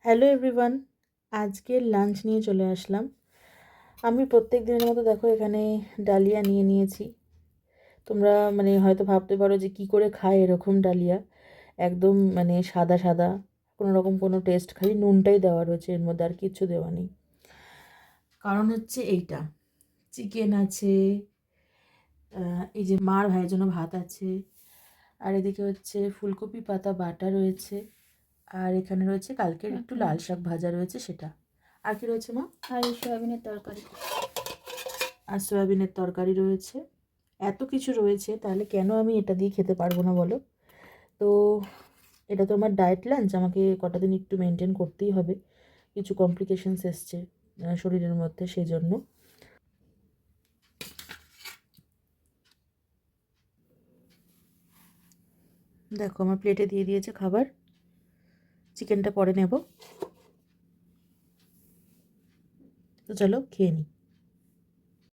Hello everyone, আজকের lunch নিয়ে চলে আসলাম। আমি প্রত্যেক দিনের মতো দেখো এখানে ডালিয়া নিয়ে নিয়েছি। তোমরা হয়তো ভাবতে পারো যে কি করে খায় এরকম ডালিয়া, একদম সাদা সাদা, কোনো রকম কোনো টেস্ট, খালি নুনটাই দেওয়া রয়েছে, এর মধ্যে আর কিচ্ছু দেওয়া নেই। কারণ হচ্ছে এইটা, চিকেন আছে, এই যে মার ভাইয়ের জন্য ভাত আছে, আর এদিকে হচ্ছে ফুলকপি পাতা বাটা রয়েছে, আর এখানে রয়েছে কালকের একটু লাল শাক ভাজা রয়েছে সেটা। আর কি রয়েছে মা? আর সয়াবিনের তরকারি। আর সয়াবিনের তরকারি রয়েছে। এত কিছু রয়েছে, তাহলে কেন আমি এটা দিয়ে খেতে পারবো না বলো? তো এটা তো আমার ডায়েট লাঞ্চ, আমাকে কটা দিন একটু মেনটেন করতেই হবে, কিছু কমপ্লিকেশনস এসছে শরীরের মধ্যে, সেই জন্য। দেখো আমার প্লেটে দিয়ে দিয়েছে খাবার, চিকেনটা পরে নেব। তো চলো খেয়ে নিই।